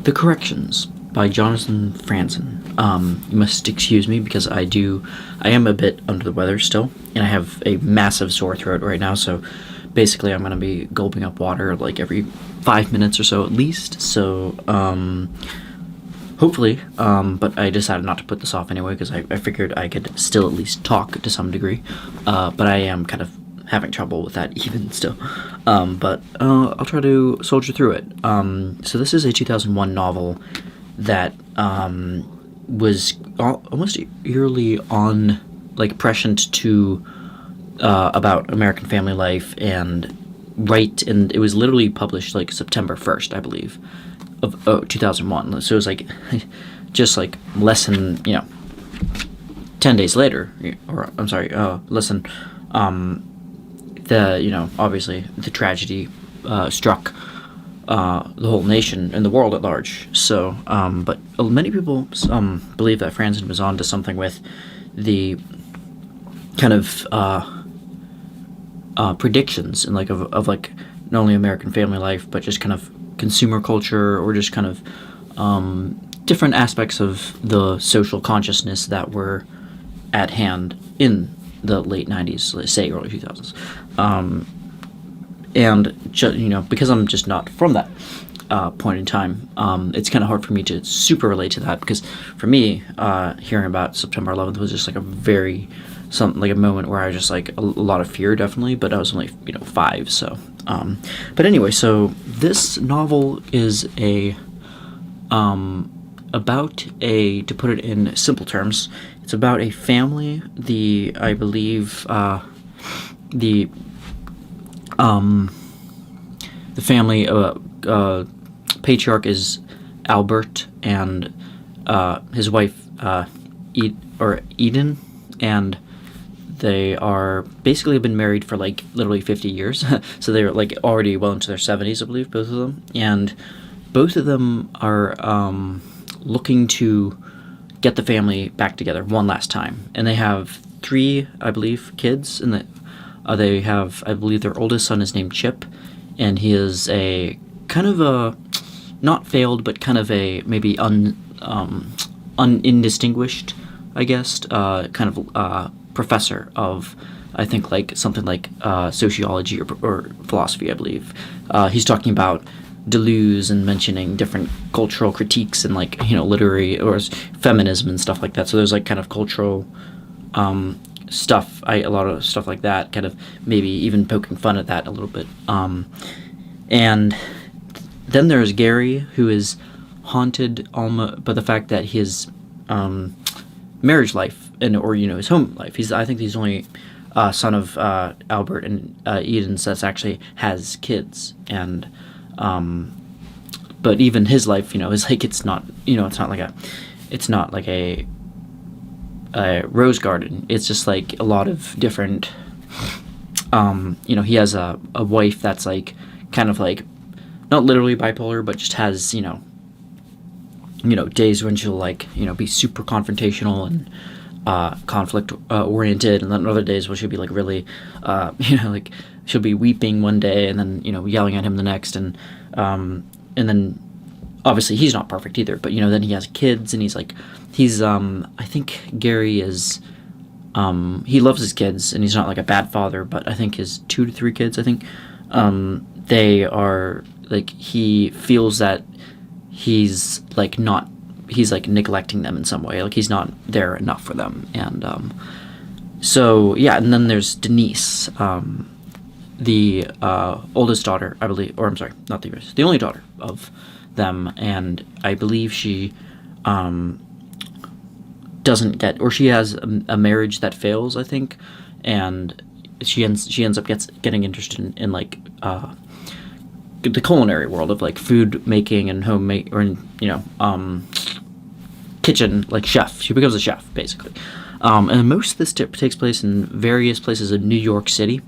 The Corrections by Jonathan Franzen. You must excuse me because I am a bit under the weather still, and I have a massive sore throat right now, so basically I'm going to be gulping up water like every 5 minutes or so at least, so, hopefully, but I decided not to put this off anyway because I figured I could still at least talk to some degree, but I am kind of having trouble with that even still. But I'll try to soldier through it. So this is a 2001 novel that was almost eerily on, like, prescient to about American family life, and it was literally published like September 1st, I believe, of 2001. So it was like just like less than 10 days later, or I'm sorry, less than obviously the tragedy struck the whole nation and the world at large. So, but many people believe that Franzen was onto something with the kind of predictions and of like not only American family life, but just kind of consumer culture, or just kind of different aspects of the social consciousness that were at hand in the late 90s, let's say early 2000s. And because I'm just not from that point in time, it's kind of hard for me to super relate to that, because for me, hearing about September 11th was just like a moment where I was just like a lot of fear, definitely, but I was only 5, so but anyway, so this novel is to put it in simple terms, it's about a family. I believe the family patriarch is Albert, and his wife Eden, and they are basically been married for like literally 50 years. So they're like already well into their 70s, I believe, both of them, and both of them are looking to get the family back together one last time. And they have 3, I believe, kids, and they have, I believe, their oldest son is named Chip, and he is a kind of a not failed, but kind of a maybe undistinguished, I guess, kind of professor of, I think, like something like sociology or philosophy, I believe. He's talking about Deleuze and mentioning different cultural critiques and literary or feminism and stuff like that. So there's like kind of cultural stuff, a lot of stuff like that, kind of maybe even poking fun at that a little bit. And then there's Gary, who is haunted almost by the fact that his marriage life or his home life. I think he's only son of Albert and Eden, so that's actually has kids, and but even his life, is like it's not like a rose garden. It's just like a lot of different. He has a wife that's like kind of like not literally bipolar, but just has days when she'll be super confrontational and conflict oriented, and then other days where she'll be like really like she'll be weeping one day and then yelling at him the next, and then obviously he's not perfect either, but then he has kids, and he's I think Gary is he loves his kids, and he's not like a bad father, but I think his 2 to 3 kids, I think they are like, he feels that he's like neglecting them in some way, like he's not there enough for them. And so yeah, and then there's Denise, the oldest daughter, I believe, or I'm sorry, not the youngest, the only daughter of them, and I believe she doesn't get, or she has a marriage that fails, I think, and she ends up getting interested in like the culinary world of like food making and homemade, or kitchen, like chef. She becomes a chef basically, and most of this takes place in various places in New York City,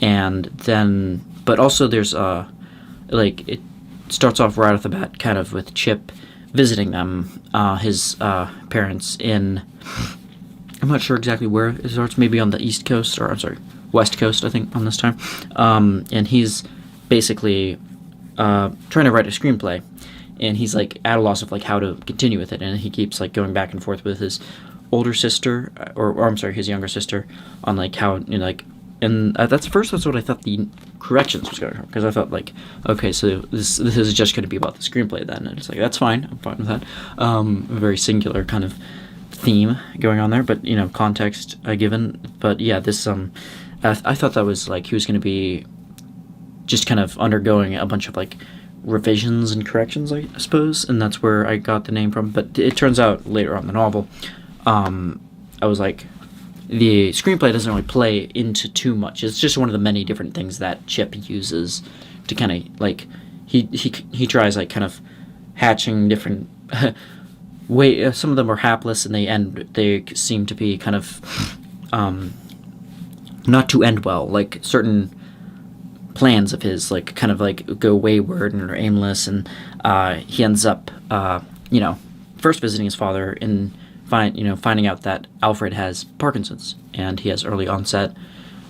and then but also there's it starts off right off the bat kind of with Chip visiting them, his parents in, I'm not sure exactly where it starts, maybe on the East Coast, or I'm sorry, West Coast, I think, on this time. And he's basically trying to write a screenplay, and he's like at a loss of like how to continue with it, and he keeps like going back and forth with his older sister, or I'm sorry, his younger sister, on like how, you know, like, and that's what I thought the corrections was going from, because I thought like, okay, so this is just going to be about the screenplay then, and it's like, that's fine, I'm fine with that. A very singular kind of theme going on there, but you know, context given. But yeah, this I thought that was like he was going to be just kind of undergoing a bunch of like revisions and corrections, I suppose, and that's where I got the name from. But it turns out later on in the novel, I was like, the screenplay doesn't really play into too much. It's just one of the many different things that Chip uses to kind of like he tries like kind of hatching different way. Some of them are hapless, and they seem to be kind of not to end well. Like certain plans of his like kind of like go wayward and are aimless, and he ends up you know, first visiting his father and finding out that Alfred has Parkinson's, and he has early onset.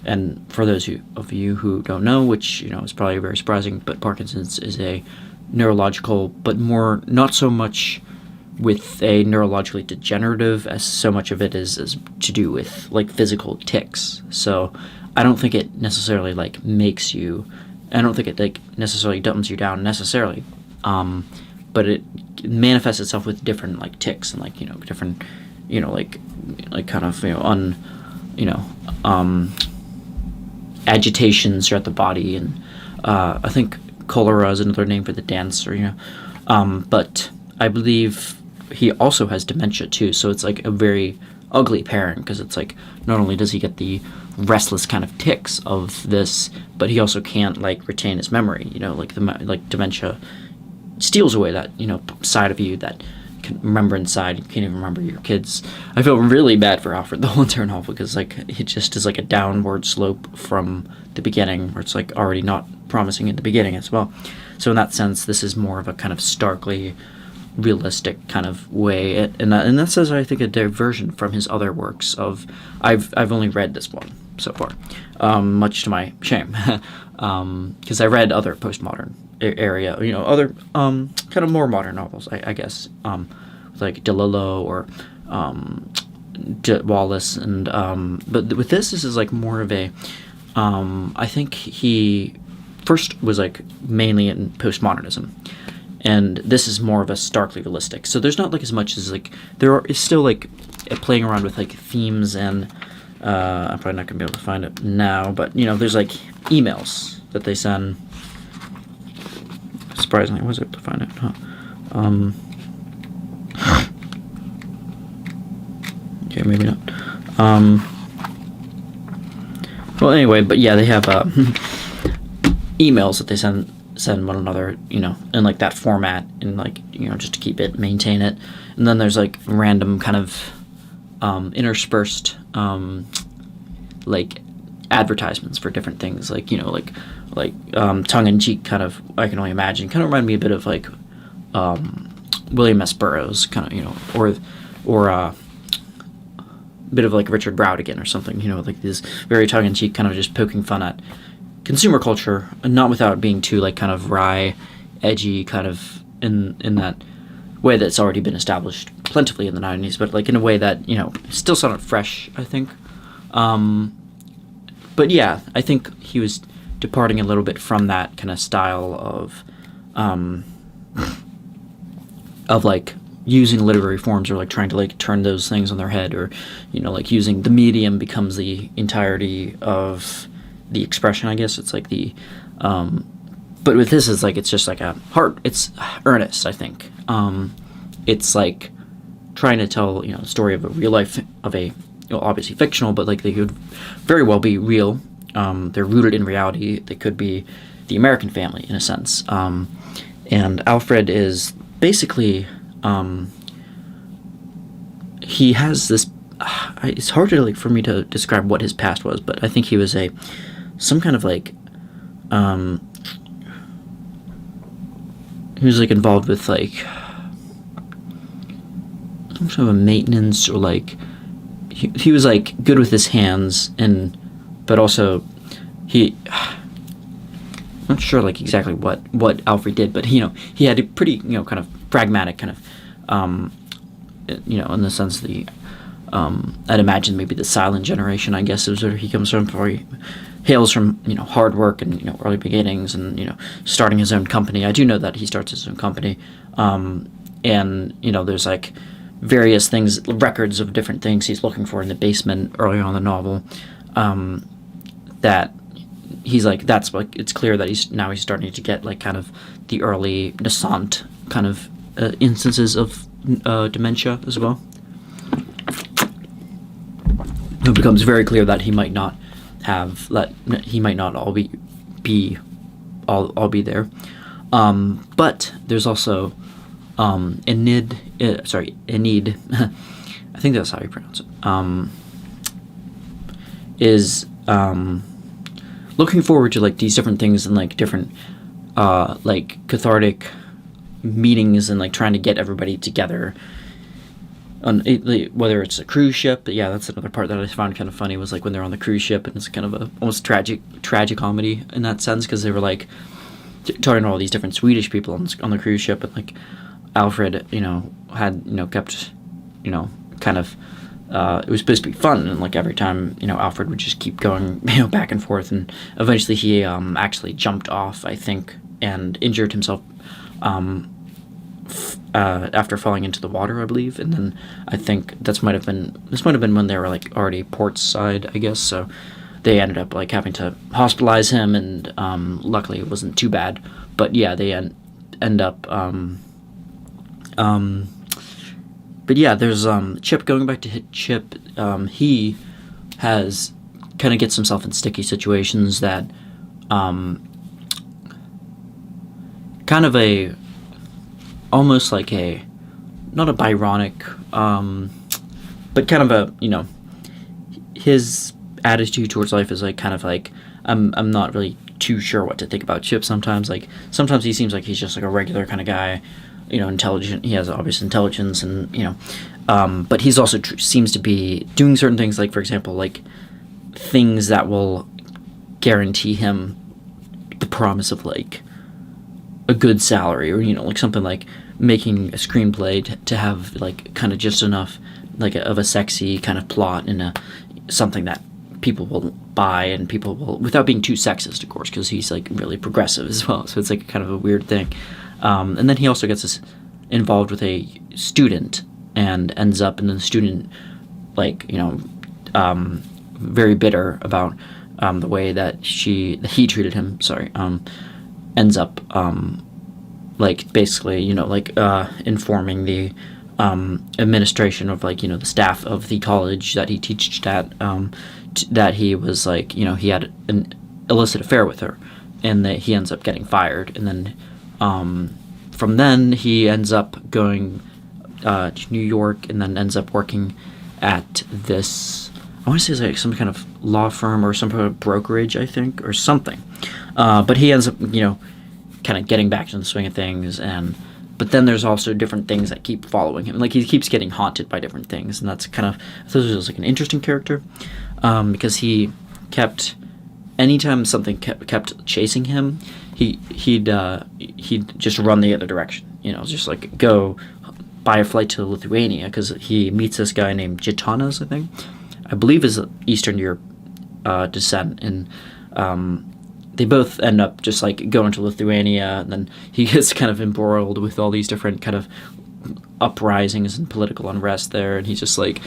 And for those of you who don't know, which you know is probably very surprising, but Parkinson's is a neurological, but more not so much with a neurologically degenerative as so much of it is to do with like physical tics. So I don't think it necessarily like makes you. I don't think it like necessarily dumbs you down necessarily, but it manifests itself with different like tics and like, you know, different, you know, like kind of, you know, agitations throughout the body, and I think cholera is another name for the dancer, you know, but I believe he also has dementia too, so it's like a very ugly pairing, because it's like not only does he get the restless kind of tics of this, but he also can't like retain his memory, you know, like dementia steals away that, you know, side of you that can remember inside. You can't even remember your kids. I feel really bad for Alfred the whole entire novel, because like it just is like a downward slope from the beginning, where it's like already not promising in the beginning as well. So in that sense, this is more of a kind of starkly realistic kind of way, and that's, as I think, a diversion from his other works. I've only read this one so far, much to my shame, because I read other postmodern area, you know, other kind of more modern novels, I guess, like DeLillo or Wallace, and but with this is like more of a I think he first was like mainly in postmodernism, and this is more of a starkly realistic. So there's not like as much as like is still like playing around with like themes, and I'm probably not gonna be able to find it now, but you know, there's like emails that they send. Surprisingly, I was able to find it. Okay, maybe not. Well, anyway, but yeah, they have emails that they send one another, you know, in like that format, and like, you know, just to maintain it. And then there's like random kind of interspersed like advertisements for different things, like, you know, like tongue-in-cheek kind of, I can only imagine, kind of remind me a bit of like William S. Burroughs, kind of, you know, or a bit of like Richard Brautigan or something, you know, like this very tongue-in-cheek kind of just poking fun at consumer culture, not without being too like kind of wry, edgy, kind of in that way that's already been established plentifully in the 90s, but like in a way that, you know, still sounded fresh, I think. But yeah, I think he was departing a little bit from that kind of style of like using literary forms, or like trying to like turn those things on their head, or, you know, like using the medium becomes the entirety of the expression, I guess. It's like the but with this, is like, it's just like it's earnest, I think. It's like trying to tell, you know, the story of a real life, of a, you know, obviously fictional, but like they could very well be real. They're rooted in reality. They could be the American family in a sense. And Alfred is basically, he has this, it's hard to like for me to describe what his past was, but I think he was some kind of like, he was like involved with like some sort of a maintenance, or like he was like good with his hands, but also he not sure like exactly what Alfred did, but he had a pretty kind of pragmatic kind of in the sense the I'd imagine maybe the silent generation, I guess, is where he comes from. For he hails from hard work and early beginnings and starting his own company. I do know that he starts his own company, and there's like various things, records of different things he's looking for in the basement early on in the novel. That he's like, that's like, it's clear that he's starting to get like kind of the early nascent kind of instances of dementia as well. It becomes very clear that he might not all be there. But there's also Enid. I think that's how you pronounce it. Is looking forward to like these different things and like different like cathartic meetings and like trying to get everybody together on whether it's a cruise ship. But yeah, that's another part that I found kind of funny, was like when they're on the cruise ship and it's kind of a almost tragic comedy in that sense, because they were like talking to all these different Swedish people on the cruise ship, and like Alfred had kept kind of it was supposed to be fun, and like every time Alfred would just keep going back and forth, and eventually he actually jumped off, I think, and injured himself after falling into the water, I believe. And then I think this might have been when they were like already port side, I guess. So they ended up like having to hospitalize him, and luckily it wasn't too bad. But yeah, they end up. But yeah, there's Chip. Going back to Chip, he has kind of gets himself in sticky situations that kind of a almost like a not a Byronic, but kind of a his attitude towards life is like kind of like I'm not really too sure what to think about Chip sometimes. Like sometimes he seems like he's just like a regular kind of guy, intelligent. He has obvious intelligence, and but he's also seems to be doing certain things, like for example, like things that will guarantee him the promise of like a good salary, or like something like making a screenplay to have like kind of just enough like of a sexy kind of plot and something that people will buy, and people will, without being too sexist, of course, because he's like really progressive as well, so it's like kind of a weird thing. And then he also gets involved with a student and ends up, and the student like very bitter about the way that he treated him, ends up like basically informing the administration of like the staff of the college that he teached at, that he was like he had an illicit affair with her, and that he ends up getting fired. And then from then he ends up going to New York, and then ends up working at this, I want to say it's like some kind of law firm or some kind of brokerage, I think, or something. But he ends up kind of getting back into the swing of things, but then there's also different things that keep following him. Like he keeps getting haunted by different things, and that's kind of, I thought it was like an interesting character, because he kept, anytime something kept chasing him, he'd just run the other direction. Just like go buy a flight to Lithuania, because he meets this guy named Jonathon, I think, I believe is Eastern Europe descent, and they both end up just like going to Lithuania, and then he gets kind of embroiled with all these different kind of uprisings and political unrest there, and he just like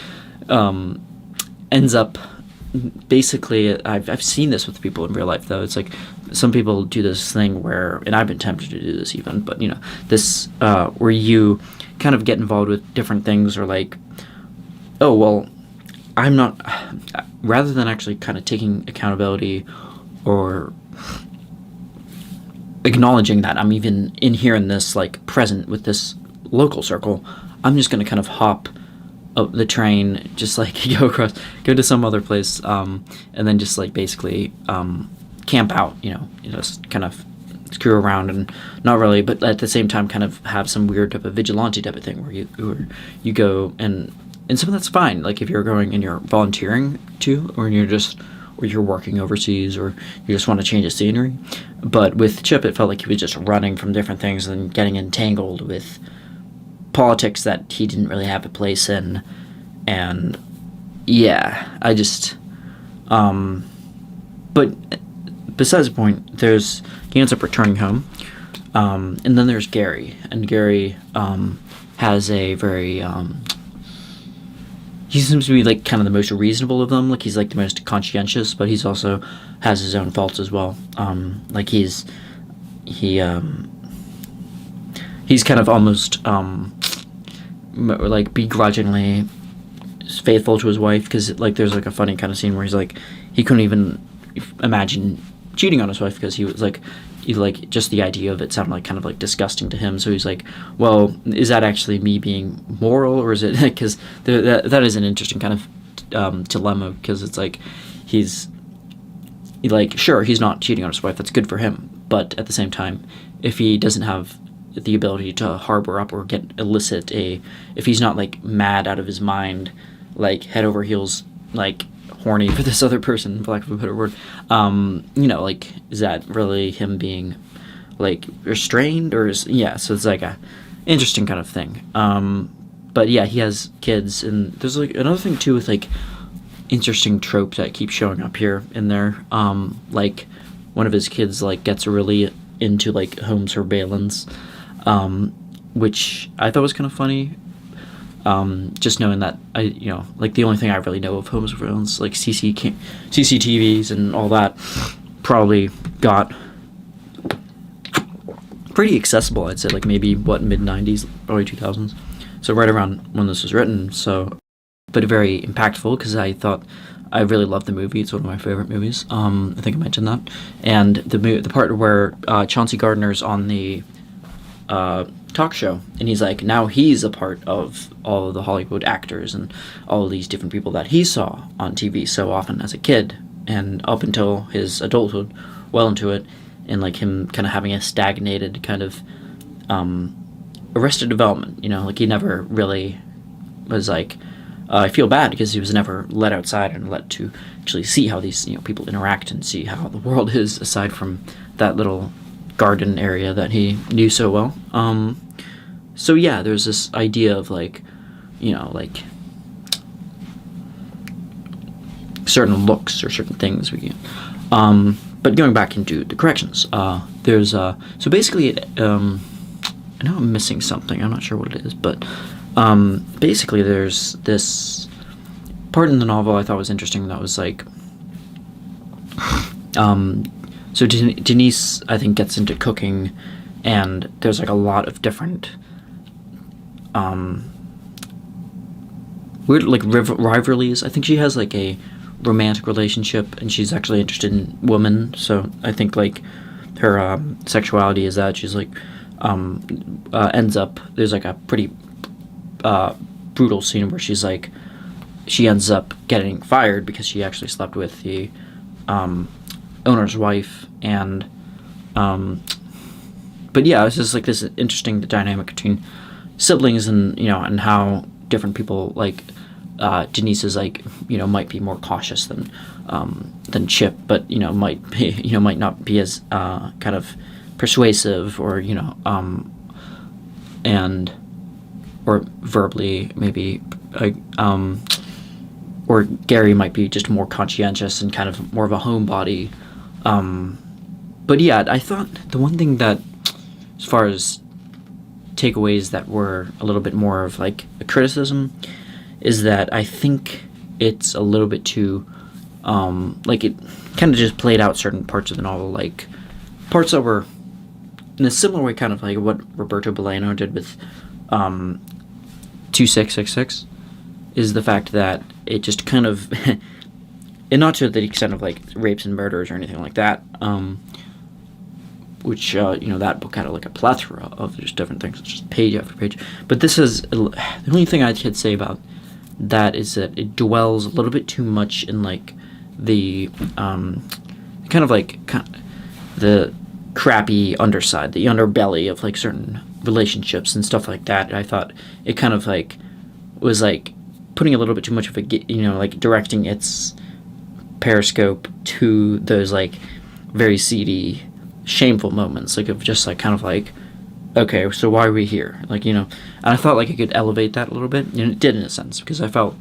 ends up basically, I've seen this with people in real life though. It's like some people do this thing where, and I've been tempted to do this even, but this where you kind of get involved with different things, or like, oh well, I'm not, rather than actually kind of taking accountability or acknowledging that I'm even in here in this like present with this local circle, I'm just going to kind of hop up the train, just like go to some other place, and then just like basically camp out, just kind of screw around and not really, but at the same time kind of have some weird type of vigilante type of thing where you go and some of that's fine, like if you're going and you're volunteering too, or or you're working overseas, or you just want to change the scenery. But with Chip, it felt like he was just running from different things and getting entangled with politics that he didn't really have a place in. And yeah, I just but besides the point, he ends up returning home. And then there's Gary, and Gary has a very he seems to be like kind of the most reasonable of them. Like he's like the most conscientious, but he's also has his own faults as well. Like he's kind of almost like begrudgingly faithful to his wife, because like there's like a funny kind of scene where he's like he couldn't even imagine cheating on his wife because he was like just the idea of it sounded like kind of like disgusting to him. So he's like, well, is that actually me being moral, or is it because that is an interesting kind of dilemma, because it's like sure, he's not cheating on his wife, that's good for him, but at the same time, if he doesn't have the ability to harbor up or if he's not like mad out of his mind, like head over heels, like horny for this other person, for lack of a better word, like, is that really him being like restrained, or so it's like a interesting kind of thing. But yeah, he has kids, and there's like another thing too with like interesting tropes that keep showing up here and there. Like one of his kids like gets really into like home surveillance, which I thought was kind of funny. Just knowing that like the only thing I really know of home surveillance, like CCTVs and all that, probably got pretty accessible, I'd say, like maybe mid-90s, early 2000s, so right around when this was written. So, but very impactful, because I really loved the movie. It's one of my favorite movies. I think I mentioned that. And the part where Chauncey Gardner's on the talk show, and he's like, now he's a part of all of the Hollywood actors and all of these different people that he saw on TV so often as a kid and up until his adulthood, well into it, and like him kind of having a stagnated kind of Arrested Development, like he never really was like, I feel bad because he was never let outside and let to actually see how these people interact and see how the world is, aside from that little garden area that he knew so well. So yeah, there's this idea of like, like certain looks or certain things we get. But going back into the corrections, there's so basically, I know I'm missing something. I'm not sure what it is, but basically there's this part in the novel I thought was interesting. That was like, so Denise, I think, gets into cooking, and there's like a lot of different weird like rivalries. I think she has like a romantic relationship, and she's actually interested in women. So I think like her sexuality is that she's like ends up, there's like a pretty brutal scene where she ends up getting fired because she actually slept with the owner's wife. And but yeah, it's just like this interesting dynamic between siblings, and and how different people, like Denise is like might be more cautious than Chip, but might be, might not be as kind of persuasive, or and or verbally maybe or Gary might be just more conscientious and kind of more of a homebody. But yeah, I thought the one thing that, as far as takeaways that were a little bit more of like a criticism, is that I think it's a little bit too like it kind of just played out certain parts of the novel, like parts that were in a similar way, kind of like what Roberto Bolaño did with 2666, is the fact that it just kind of and not to the extent of like rapes and murders or anything like that, which that book had like a plethora of just different things, just page after page. But this is the only thing I could say about that is that it dwells a little bit too much in like the kind of the crappy underside, the underbelly of like certain relationships and stuff like that. I thought it kind of like was like putting a little bit too much of a like directing its periscope to those like very seedy, shameful moments, like of just like kind of like, okay, so why are we here? Like, and I thought like I could elevate that a little bit, and it did in a sense, because I felt,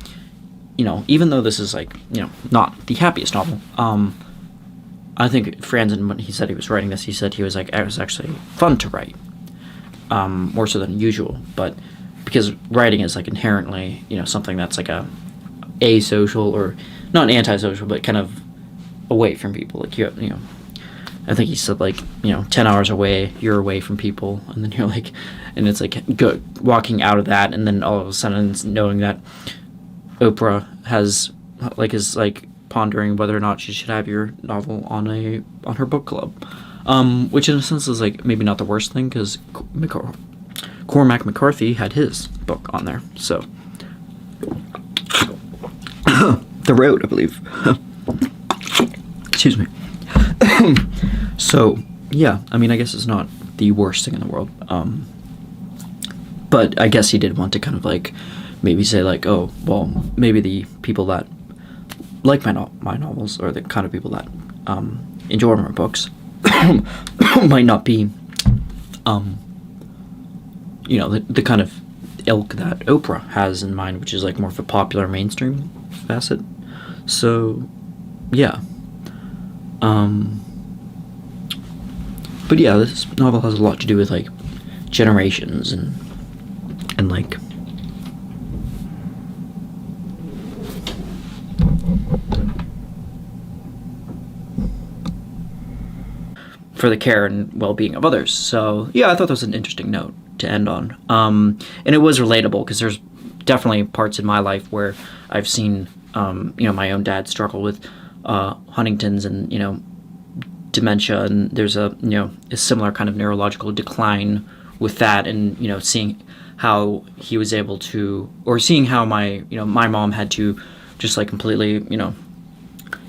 even though this is like, not the happiest novel, I think Franzen, when he said he was writing this, he said he was like, it was actually fun to write, more so than usual, but because writing is like inherently, something that's like a asocial, or not antisocial, but kind of away from people. Like I think he said like 10 hours away, you're away from people, and then you're like, and it's like walking out of that, and then all of a sudden knowing that Oprah is like pondering whether or not she should have your novel on her book club, which in a sense is like maybe not the worst thing, because Cormac McCarthy had his book on there, so The Road, I believe. Excuse me. So yeah, I mean, I guess it's not the worst thing in the world, but I guess he did want to kind of like maybe say like, oh well, maybe the people that like my novels, or the kind of people that enjoy my books might not be the kind of ilk that Oprah has in mind, which is like more of a popular mainstream facet. So yeah, but yeah, this novel has a lot to do with like generations and like for the care and well-being of others. So yeah, I thought that was an interesting note to end on. And it was relatable, because there's definitely parts in my life where I've seen my own dad struggle with Huntington's and dementia, and there's a similar kind of neurological decline with that, and seeing how he was able to, or seeing how my my mom had to just like completely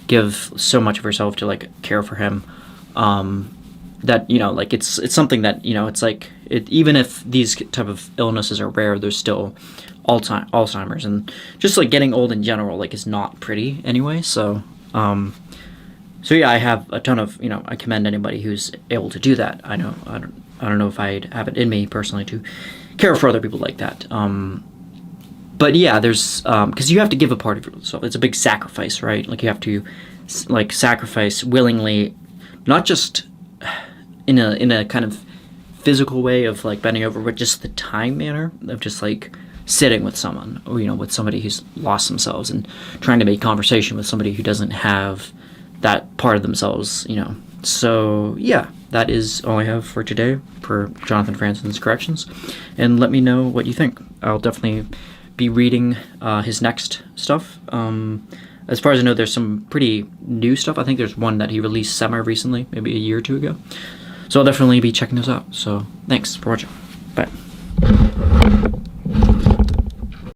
give so much of herself to like care for him, that like it's something that it's like even if these type of illnesses are rare, there's still Alzheimer's, and just like getting old in general like is not pretty anyway. So yeah, I have a ton of I commend anybody who's able to do that. I don't know if I'd have it in me personally to care for other people like that. But yeah, there's because you have to give a part of yourself. It's a big sacrifice, right? Like you have to like sacrifice willingly, not just in a kind of physical way of like bending over, but just the time manner of just like sitting with someone, or with somebody who's lost themselves, and trying to make conversation with somebody who doesn't have that part of themselves. So yeah, that is all I have for today for Jonathon Franzen's Corrections, and let me know what you think. I'll definitely be reading his next stuff. As far as I know, there's some pretty new stuff. I think there's one that he released semi-recently, maybe a year or two ago. So I'll definitely be checking those out. So thanks for watching. Bye.